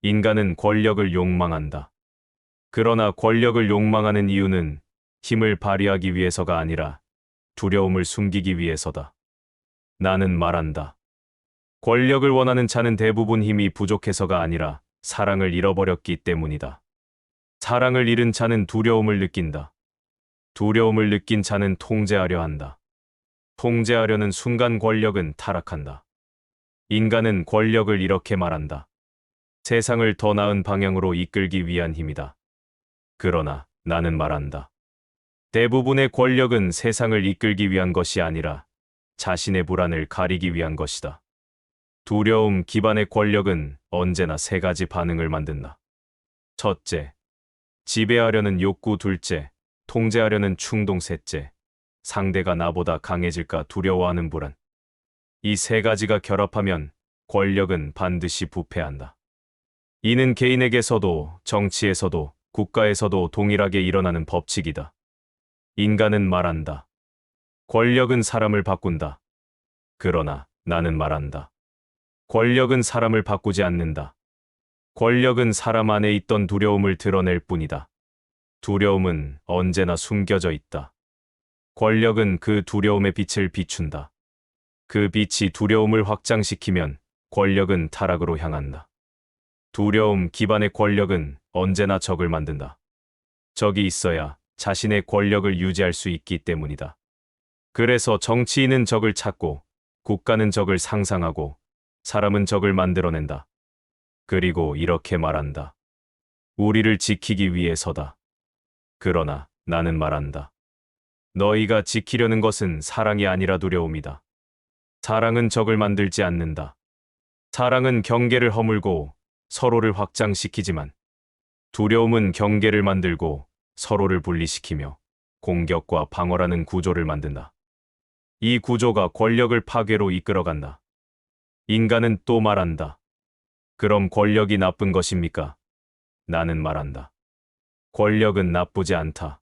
인간은 권력을 욕망한다. 그러나 권력을 욕망하는 이유는 힘을 발휘하기 위해서가 아니라 두려움을 숨기기 위해서다. 나는 말한다. 권력을 원하는 자는 대부분 힘이 부족해서가 아니라 사랑을 잃어버렸기 때문이다. 사랑을 잃은 자는 두려움을 느낀다. 두려움을 느낀 자는 통제하려 한다. 통제하려는 순간 권력은 타락한다. 인간은 권력을 이렇게 말한다. 세상을 더 나은 방향으로 이끌기 위한 힘이다. 그러나 나는 말한다. 대부분의 권력은 세상을 이끌기 위한 것이 아니라 자신의 불안을 가리기 위한 것이다. 두려움 기반의 권력은 언제나 세 가지 반응을 만든다. 첫째, 지배하려는 욕구. 둘째, 통제하려는 충동. 셋째, 상대가 나보다 강해질까 두려워하는 불안. 이 세 가지가 결합하면 권력은 반드시 부패한다. 이는 개인에게서도 정치에서도 국가에서도 동일하게 일어나는 법칙이다. 인간은 말한다. 권력은 사람을 바꾼다. 그러나 나는 말한다. 권력은 사람을 바꾸지 않는다. 권력은 사람 안에 있던 두려움을 드러낼 뿐이다. 두려움은 언제나 숨겨져 있다. 권력은 그 두려움의 빛을 비춘다. 그 빛이 두려움을 확장시키면 권력은 타락으로 향한다. 두려움 기반의 권력은 언제나 적을 만든다. 적이 있어야 자신의 권력을 유지할 수 있기 때문이다. 그래서 정치인은 적을 찾고, 국가는 적을 상상하고, 사람은 적을 만들어낸다. 그리고 이렇게 말한다. 우리를 지키기 위해서다. 그러나 나는 말한다. 너희가 지키려는 것은 사랑이 아니라 두려움이다. 사랑은 적을 만들지 않는다. 사랑은 경계를 허물고 서로를 확장시키지만 두려움은 경계를 만들고 서로를 분리시키며 공격과 방어라는 구조를 만든다. 이 구조가 권력을 파괴로 이끌어간다. 인간은 또 말한다. 그럼 권력이 나쁜 것입니까? 나는 말한다. 권력은 나쁘지 않다.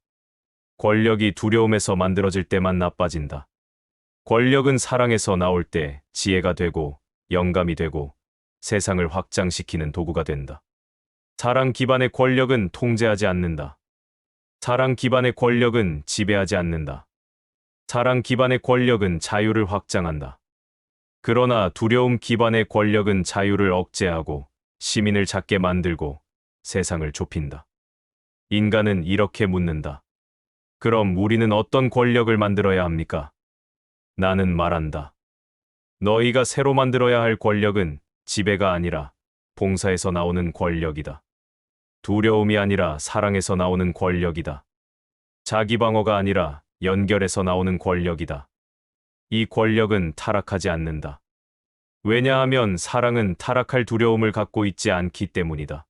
권력이 두려움에서 만들어질 때만 나빠진다. 권력은 사랑에서 나올 때 지혜가 되고 영감이 되고 세상을 확장시키는 도구가 된다. 사랑 기반의 권력은 통제하지 않는다. 사랑 기반의 권력은 지배하지 않는다. 사랑 기반의 권력은 자유를 확장한다. 그러나 두려움 기반의 권력은 자유를 억제하고 시민을 작게 만들고 세상을 좁힌다. 인간은 이렇게 묻는다. 그럼 우리는 어떤 권력을 만들어야 합니까? 나는 말한다. 너희가 새로 만들어야 할 권력은 지배가 아니라 봉사에서 나오는 권력이다. 두려움이 아니라 사랑에서 나오는 권력이다. 자기방어가 아니라 연결에서 나오는 권력이다. 이 권력은 타락하지 않는다. 왜냐하면 사랑은 타락할 두려움을 갖고 있지 않기 때문이다.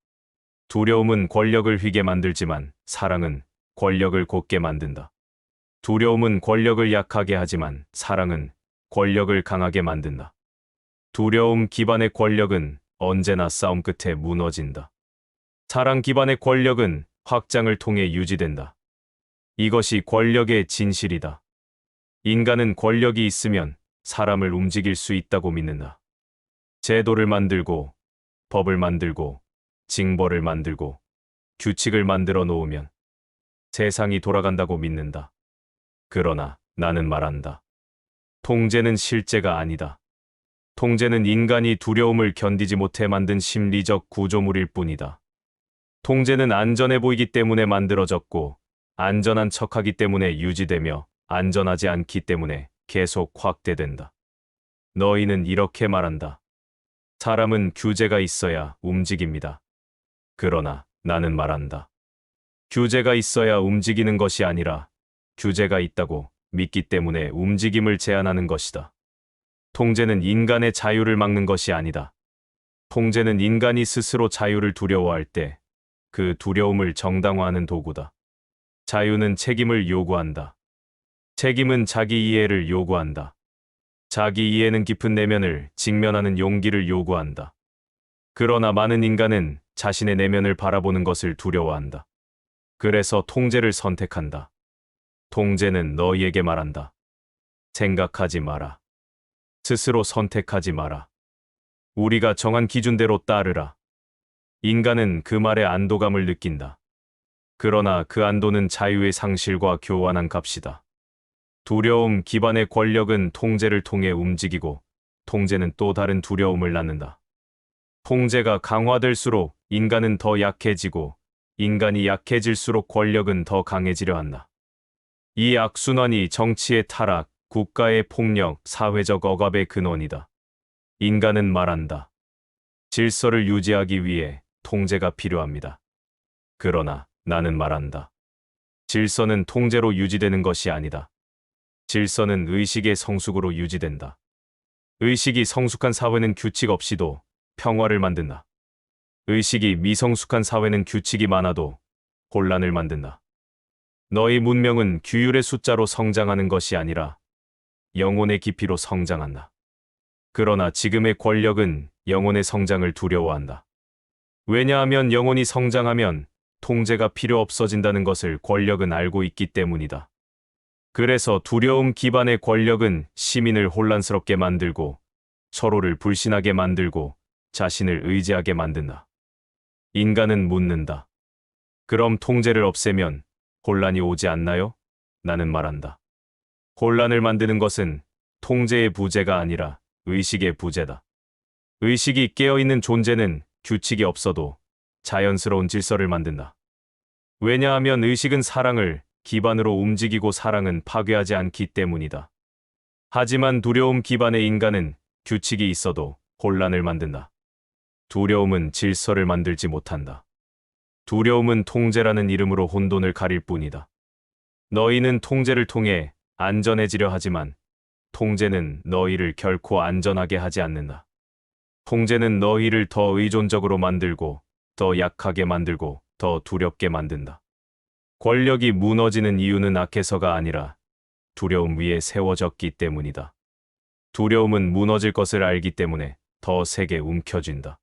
두려움은 권력을 휘게 만들지만 사랑은 권력을 곧게 만든다. 두려움은 권력을 약하게 하지만 사랑은 권력을 강하게 만든다. 두려움 기반의 권력은 언제나 싸움 끝에 무너진다. 사랑 기반의 권력은 확장을 통해 유지된다. 이것이 권력의 진실이다. 인간은 권력이 있으면 사람을 움직일 수 있다고 믿는다. 제도를 만들고, 법을 만들고, 징벌을 만들고, 규칙을 만들어 놓으면 세상이 돌아간다고 믿는다. 그러나 나는 말한다. 통제는 실제가 아니다. 통제는 인간이 두려움을 견디지 못해 만든 심리적 구조물일 뿐이다. 통제는 안전해 보이기 때문에 만들어졌고, 안전한 척하기 때문에 유지되며 안전하지 않기 때문에 계속 확대된다. 너희는 이렇게 말한다. 사람은 규제가 있어야 움직입니다. 그러나 나는 말한다. 규제가 있어야 움직이는 것이 아니라 규제가 있다고 믿기 때문에 움직임을 제한하는 것이다. 통제는 인간의 자유를 막는 것이 아니다. 통제는 인간이 스스로 자유를 두려워할 때 그 두려움을 정당화하는 도구다. 자유는 책임을 요구한다. 책임은 자기 이해를 요구한다. 자기 이해는 깊은 내면을 직면하는 용기를 요구한다. 그러나 많은 인간은 자신의 내면을 바라보는 것을 두려워한다. 그래서 통제를 선택한다. 통제는 너희에게 말한다. 생각하지 마라. 스스로 선택하지 마라. 우리가 정한 기준대로 따르라. 인간은 그 말에 안도감을 느낀다. 그러나 그 안도는 자유의 상실과 교환한 값이다. 두려움 기반의 권력은 통제를 통해 움직이고, 통제는 또 다른 두려움을 낳는다. 통제가 강화될수록 인간은 더 약해지고, 인간이 약해질수록 권력은 더 강해지려 한다. 이 악순환이 정치의 타락, 국가의 폭력, 사회적 억압의 근원이다. 인간은 말한다. 질서를 유지하기 위해 통제가 필요합니다. 그러나 나는 말한다. 질서는 통제로 유지되는 것이 아니다. 질서는 의식의 성숙으로 유지된다. 의식이 성숙한 사회는 규칙 없이도 평화를 만든다. 의식이 미성숙한 사회는 규칙이 많아도 혼란을 만든다. 너희 문명은 규율의 숫자로 성장하는 것이 아니라 영혼의 깊이로 성장한다. 그러나 지금의 권력은 영혼의 성장을 두려워한다. 왜냐하면 영혼이 성장하면 통제가 필요 없어진다는 것을 권력은 알고 있기 때문이다. 그래서 두려움 기반의 권력은 시민을 혼란스럽게 만들고 서로를 불신하게 만들고 자신을 의지하게 만든다. 인간은 묻는다. 그럼 통제를 없애면 혼란이 오지 않나요? 나는 말한다. 혼란을 만드는 것은 통제의 부재가 아니라 의식의 부재다. 의식이 깨어있는 존재는 규칙이 없어도 자연스러운 질서를 만든다. 왜냐하면 의식은 사랑을 기반으로 움직이고 사랑은 파괴하지 않기 때문이다. 하지만 두려움 기반의 인간은 규칙이 있어도 혼란을 만든다. 두려움은 질서를 만들지 못한다. 두려움은 통제라는 이름으로 혼돈을 가릴 뿐이다. 너희는 통제를 통해 안전해지려 하지만 통제는 너희를 결코 안전하게 하지 않는다. 통제는 너희를 더 의존적으로 만들고 더 약하게 만들고 더 두렵게 만든다. 권력이 무너지는 이유는 악해서가 아니라 두려움 위에 세워졌기 때문이다. 두려움은 무너질 것을 알기 때문에 더 세게 움켜쥔다.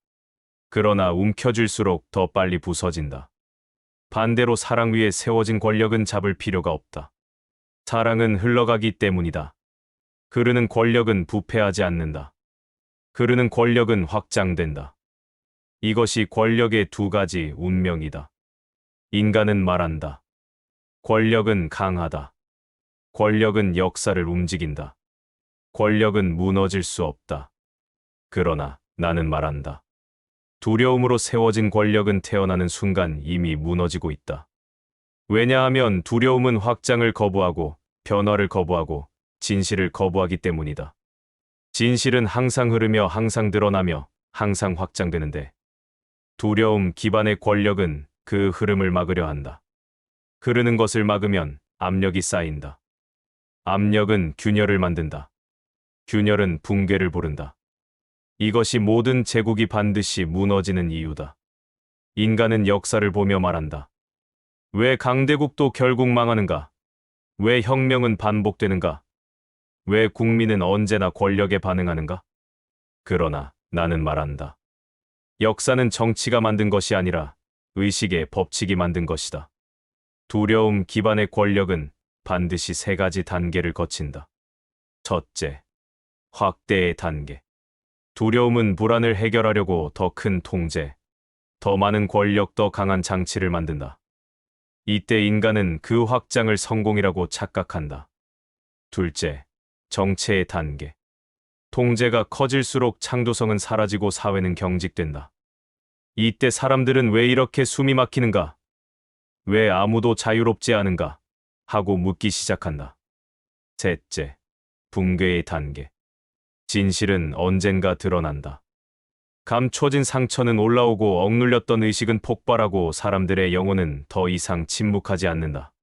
그러나 움켜쥘수록 더 빨리 부서진다. 반대로 사랑 위에 세워진 권력은 잡을 필요가 없다. 사랑은 흘러가기 때문이다. 흐르는 권력은 부패하지 않는다. 흐르는 권력은 확장된다. 이것이 권력의 두 가지 운명이다. 인간은 말한다. 권력은 강하다. 권력은 역사를 움직인다. 권력은 무너질 수 없다. 그러나 나는 말한다. 두려움으로 세워진 권력은 태어나는 순간 이미 무너지고 있다. 왜냐하면 두려움은 확장을 거부하고 변화를 거부하고 진실을 거부하기 때문이다. 진실은 항상 흐르며 항상 드러나며 항상 확장되는데 두려움 기반의 권력은 그 흐름을 막으려 한다. 흐르는 것을 막으면 압력이 쌓인다. 압력은 균열을 만든다. 균열은 붕괴를 부른다. 이것이 모든 제국이 반드시 무너지는 이유다. 인간은 역사를 보며 말한다. 왜 강대국도 결국 망하는가? 왜 혁명은 반복되는가? 왜 국민은 언제나 권력에 반응하는가? 그러나 나는 말한다. 역사는 정치가 만든 것이 아니라 의식의 법칙이 만든 것이다. 두려움 기반의 권력은 반드시 세 가지 단계를 거친다. 첫째, 확대의 단계. 두려움은 불안을 해결하려고 더 큰 통제, 더 많은 권력, 더 강한 장치를 만든다. 이때 인간은 그 확장을 성공이라고 착각한다. 둘째, 정체의 단계. 통제가 커질수록 창조성은 사라지고 사회는 경직된다. 이때 사람들은 왜 이렇게 숨이 막히는가? 왜 아무도 자유롭지 않은가? 하고 묻기 시작한다. 셋째, 붕괴의 단계. 진실은 언젠가 드러난다. 감춰진 상처는 올라오고 억눌렸던 의식은 폭발하고 사람들의 영혼은 더 이상 침묵하지 않는다.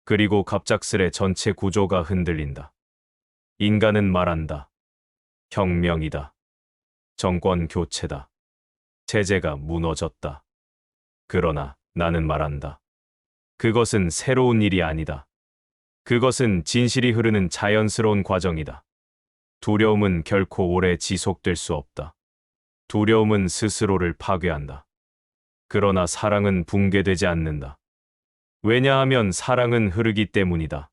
그리고 갑작스레 전체 구조가 흔들린다. 인간은 말한다. 혁명이다. 정권 교체다. 체제가 무너졌다. 그러나 나는 말한다. 그것은 새로운 일이 아니다. 그것은 진실이 흐르는 자연스러운 과정이다. 두려움은 결코 오래 지속될 수 없다. 두려움은 스스로를 파괴한다. 그러나 사랑은 붕괴되지 않는다. 왜냐하면 사랑은 흐르기 때문이다.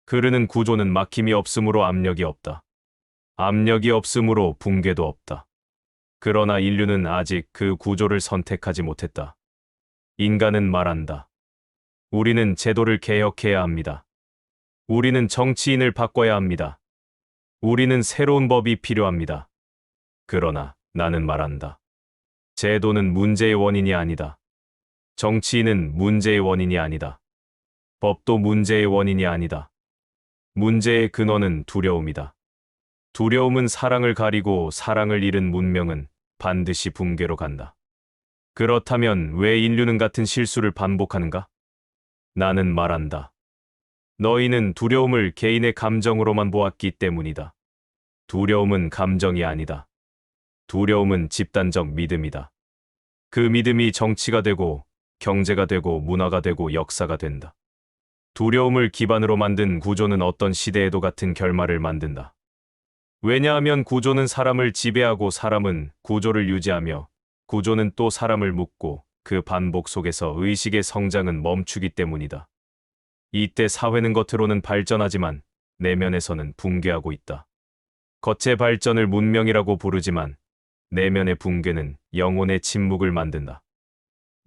흐르는 구조는 막힘이 없으므로 압력이 없다. 압력이 없으므로 붕괴도 없다. 그러나 인류는 아직 그 구조를 선택하지 못했다. 인간은 말한다. 우리는 제도를 개혁해야 합니다. 우리는 정치인을 바꿔야 합니다. 우리는 새로운 법이 필요합니다. 그러나 나는 말한다. 제도는 문제의 원인이 아니다. 정치인은 문제의 원인이 아니다. 법도 문제의 원인이 아니다. 문제의 근원은 두려움이다. 두려움은 사랑을 가리고 사랑을 잃은 문명은 반드시 붕괴로 간다. 그렇다면 왜 인류는 같은 실수를 반복하는가? 나는 말한다. 너희는 두려움을 개인의 감정으로만 보았기 때문이다. 두려움은 감정이 아니다. 두려움은 집단적 믿음이다. 그 믿음이 정치가 되고 경제가 되고 문화가 되고 역사가 된다. 두려움을 기반으로 만든 구조는 어떤 시대에도 같은 결말을 만든다. 왜냐하면 구조는 사람을 지배하고 사람은 구조를 유지하며 구조는 또 사람을 묶고 그 반복 속에서 의식의 성장은 멈추기 때문이다. 이때 사회는 겉으로는 발전하지만 내면에서는 붕괴하고 있다. 겉의 발전을 문명이라고 부르지만 내면의 붕괴는 영혼의 침묵을 만든다.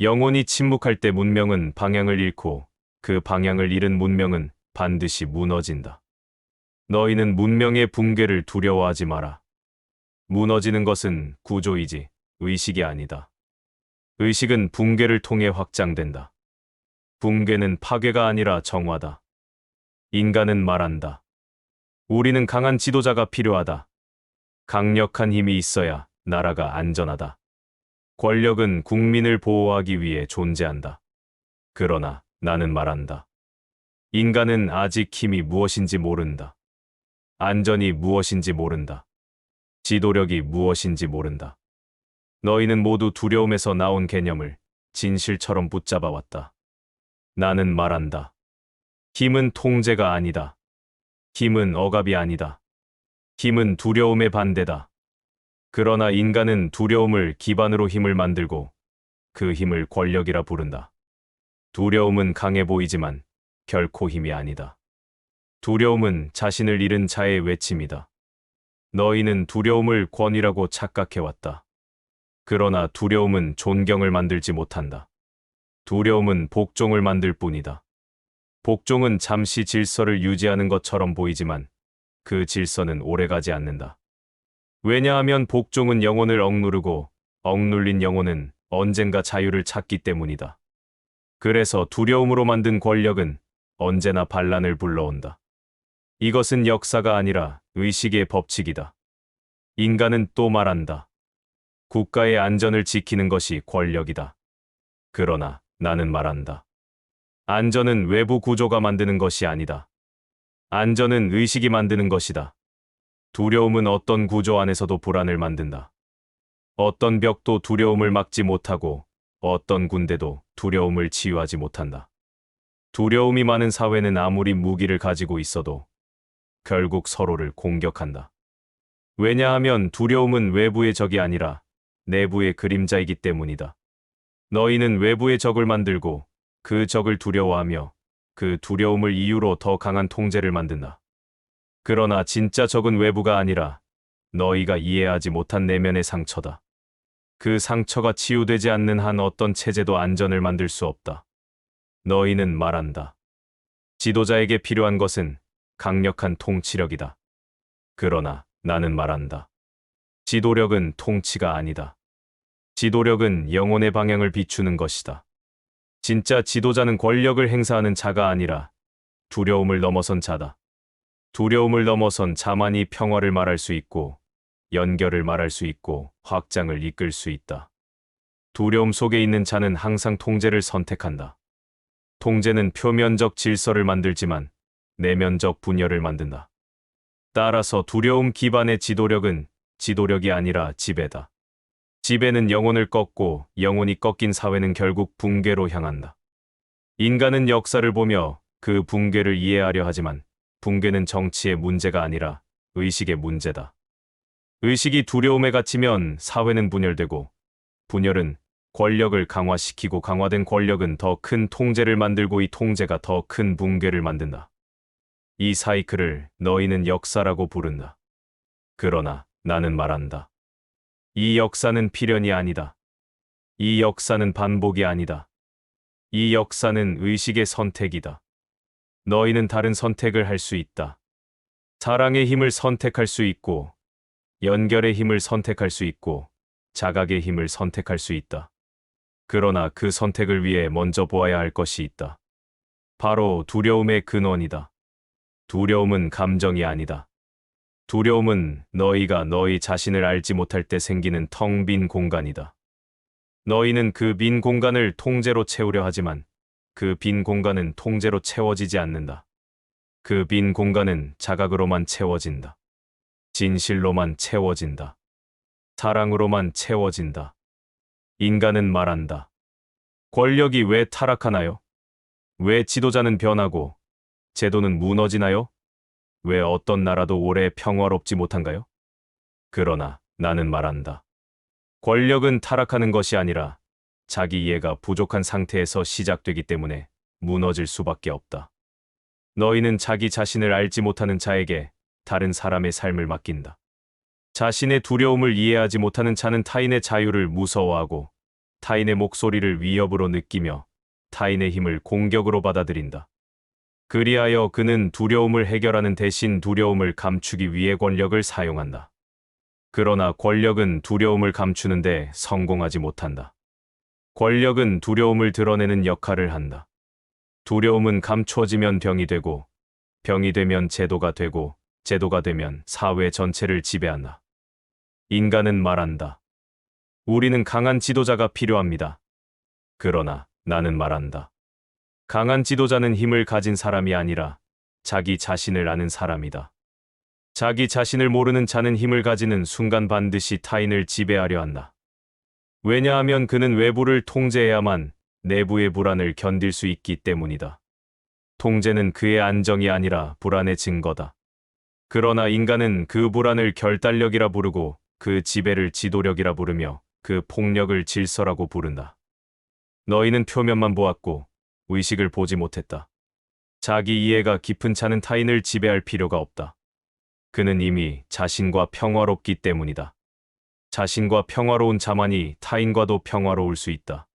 영혼이 침묵할 때 문명은 방향을 잃고 그 방향을 잃은 문명은 반드시 무너진다. 너희는 문명의 붕괴를 두려워하지 마라. 무너지는 것은 구조이지 의식이 아니다. 의식은 붕괴를 통해 확장된다. 붕괴는 파괴가 아니라 정화다. 인간은 말한다. 우리는 강한 지도자가 필요하다. 강력한 힘이 있어야 나라가 안전하다. 권력은 국민을 보호하기 위해 존재한다. 그러나 나는 말한다. 인간은 아직 힘이 무엇인지 모른다. 안전이 무엇인지 모른다. 지도력이 무엇인지 모른다. 너희는 모두 두려움에서 나온 개념을 진실처럼 붙잡아 왔다. 나는 말한다. 힘은 통제가 아니다. 힘은 억압이 아니다. 힘은 두려움의 반대다. 그러나 인간은 두려움을 기반으로 힘을 만들고 그 힘을 권력이라 부른다. 두려움은 강해 보이지만 결코 힘이 아니다. 두려움은 자신을 잃은 자의 외침이다. 너희는 두려움을 권위라고 착각해왔다. 그러나 두려움은 존경을 만들지 못한다. 두려움은 복종을 만들 뿐이다. 복종은 잠시 질서를 유지하는 것처럼 보이지만 그 질서는 오래가지 않는다. 왜냐하면 복종은 영혼을 억누르고 억눌린 영혼은 언젠가 자유를 찾기 때문이다. 그래서 두려움으로 만든 권력은 언제나 반란을 불러온다. 이것은 역사가 아니라 의식의 법칙이다. 인간은 또 말한다. 국가의 안전을 지키는 것이 권력이다. 그러나 나는 말한다. 안전은 외부 구조가 만드는 것이 아니다. 안전은 의식이 만드는 것이다. 두려움은 어떤 구조 안에서도 불안을 만든다. 어떤 벽도 두려움을 막지 못하고 어떤 군대도 두려움을 치유하지 못한다. 두려움이 많은 사회는 아무리 무기를 가지고 있어도 결국 서로를 공격한다. 왜냐하면 두려움은 외부의 적이 아니라 내부의 그림자이기 때문이다. 너희는 외부의 적을 만들고 그 적을 두려워하며 그 두려움을 이유로 더 강한 통제를 만든다. 그러나 진짜 적은 외부가 아니라 너희가 이해하지 못한 내면의 상처다. 그 상처가 치유되지 않는 한 어떤 체제도 안전을 만들 수 없다. 너희는 말한다. 지도자에게 필요한 것은 강력한 통치력이다. 그러나 나는 말한다. 지도력은 통치가 아니다. 지도력은 영혼의 방향을 비추는 것이다. 진짜 지도자는 권력을 행사하는 자가 아니라 두려움을 넘어선 자다. 두려움을 넘어선 자만이 평화를 말할 수 있고 연결을 말할 수 있고 확장을 이끌 수 있다. 두려움 속에 있는 자는 항상 통제를 선택한다. 통제는 표면적 질서를 만들지만 내면적 분열을 만든다. 따라서 두려움 기반의 지도력은 지도력이 아니라 지배다. 지배는 영혼을 꺾고 영혼이 꺾인 사회는 결국 붕괴로 향한다. 인간은 역사를 보며 그 붕괴를 이해하려 하지만 붕괴는 정치의 문제가 아니라 의식의 문제다. 의식이 두려움에 갇히면 사회는 분열되고 분열은 권력을 강화시키고 강화된 권력은 더 큰 통제를 만들고 이 통제가 더 큰 붕괴를 만든다. 이 사이클을 너희는 역사라고 부른다. 그러나 나는 말한다. 이 역사는 필연이 아니다. 이 역사는 반복이 아니다. 이 역사는 의식의 선택이다. 너희는 다른 선택을 할 수 있다. 사랑의 힘을 선택할 수 있고, 연결의 힘을 선택할 수 있고, 자각의 힘을 선택할 수 있다. 그러나 그 선택을 위해 먼저 보아야 할 것이 있다. 바로 두려움의 근원이다. 두려움은 감정이 아니다. 두려움은 너희가 너희 자신을 알지 못할 때 생기는 텅 빈 공간이다. 너희는 그 빈 공간을 통제로 채우려 하지만 그 빈 공간은 통제로 채워지지 않는다. 그 빈 공간은 자각으로만 채워진다. 진실로만 채워진다. 사랑으로만 채워진다. 인간은 말한다. 권력이 왜 타락하나요? 왜 지도자는 변하고 제도는 무너지나요? 왜 어떤 나라도 오래 평화롭지 못한가요? 그러나 나는 말한다. 권력은 타락하는 것이 아니라 자기 이해가 부족한 상태에서 시작되기 때문에 무너질 수밖에 없다. 너희는 자기 자신을 알지 못하는 자에게 다른 사람의 삶을 맡긴다. 자신의 두려움을 이해하지 못하는 자는 타인의 자유를 무서워하고 타인의 목소리를 위협으로 느끼며 타인의 힘을 공격으로 받아들인다. 그리하여 그는 두려움을 해결하는 대신 두려움을 감추기 위해 권력을 사용한다. 그러나 권력은 두려움을 감추는데 성공하지 못한다. 권력은 두려움을 드러내는 역할을 한다. 두려움은 감춰지면 병이 되고, 병이 되면 제도가 되고, 제도가 되면 사회 전체를 지배한다. 인간은 말한다. 우리는 강한 지도자가 필요합니다. 그러나 나는 말한다. 강한 지도자는 힘을 가진 사람이 아니라 자기 자신을 아는 사람이다. 자기 자신을 모르는 자는 힘을 가지는 순간 반드시 타인을 지배하려 한다. 왜냐하면 그는 외부를 통제해야만 내부의 불안을 견딜 수 있기 때문이다. 통제는 그의 안정이 아니라 불안의 증거다. 그러나 인간은 그 불안을 결단력이라 부르고 그 지배를 지도력이라 부르며 그 폭력을 질서라고 부른다. 너희는 표면만 보았고 의식을 보지 못했다. 자기 이해가 깊은 자는 타인을 지배할 필요가 없다. 그는 이미 자신과 평화롭기 때문이다. 자신과 평화로운 자만이 타인과도 평화로울 수 있다.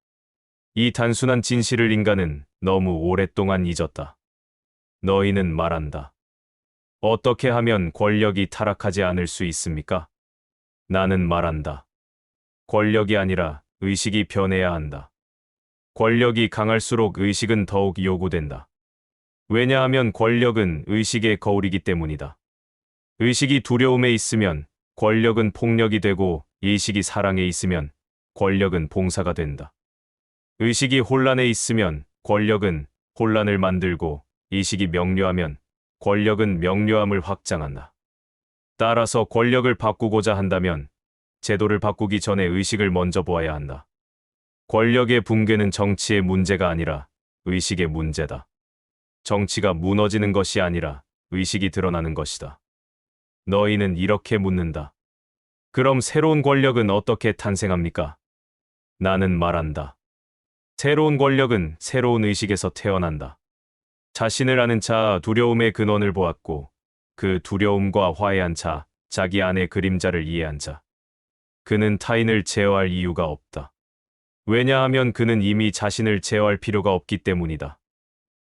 이 단순한 진실을 인간은 너무 오랫동안 잊었다. 너희는 말한다. 어떻게 하면 권력이 타락하지 않을 수 있습니까? 나는 말한다. 권력이 아니라 의식이 변해야 한다. 권력이 강할수록 의식은 더욱 요구된다. 왜냐하면 권력은 의식의 거울이기 때문이다. 의식이 두려움에 있으면 권력은 폭력이 되고 의식이 사랑에 있으면 권력은 봉사가 된다. 의식이 혼란에 있으면 권력은 혼란을 만들고 의식이 명료하면 권력은 명료함을 확장한다. 따라서 권력을 바꾸고자 한다면 제도를 바꾸기 전에 의식을 먼저 보아야 한다. 권력의 붕괴는 정치의 문제가 아니라 의식의 문제다. 정치가 무너지는 것이 아니라 의식이 드러나는 것이다. 너희는 이렇게 묻는다. 그럼 새로운 권력은 어떻게 탄생합니까? 나는 말한다. 새로운 권력은 새로운 의식에서 태어난다. 자신을 아는 자, 두려움의 근원을 보았고 그 두려움과 화해한 자, 자기 안의 그림자를 이해한 자. 그는 타인을 제어할 이유가 없다. 왜냐하면 그는 이미 자신을 제어할 필요가 없기 때문이다.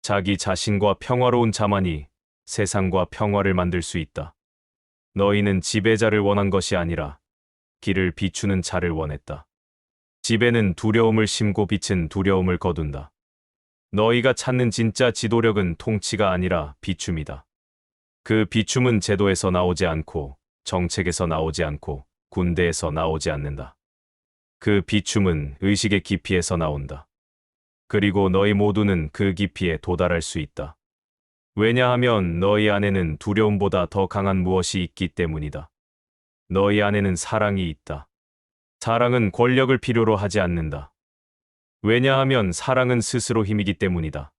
자기 자신과 평화로운 자만이 세상과 평화를 만들 수 있다. 너희는 지배자를 원한 것이 아니라 길을 비추는 자를 원했다. 지배는 두려움을 심고 빛은 두려움을 거둔다. 너희가 찾는 진짜 지도력은 통치가 아니라 비춤이다. 그 비춤은 제도에서 나오지 않고 정책에서 나오지 않고 군대에서 나오지 않는다. 그 비춤은 의식의 깊이에서 나온다. 그리고 너희 모두는 그 깊이에 도달할 수 있다. 왜냐하면 너희 안에는 두려움보다 더 강한 무엇이 있기 때문이다. 너희 안에는 사랑이 있다. 사랑은 권력을 필요로 하지 않는다. 왜냐하면 사랑은 스스로 힘이기 때문이다.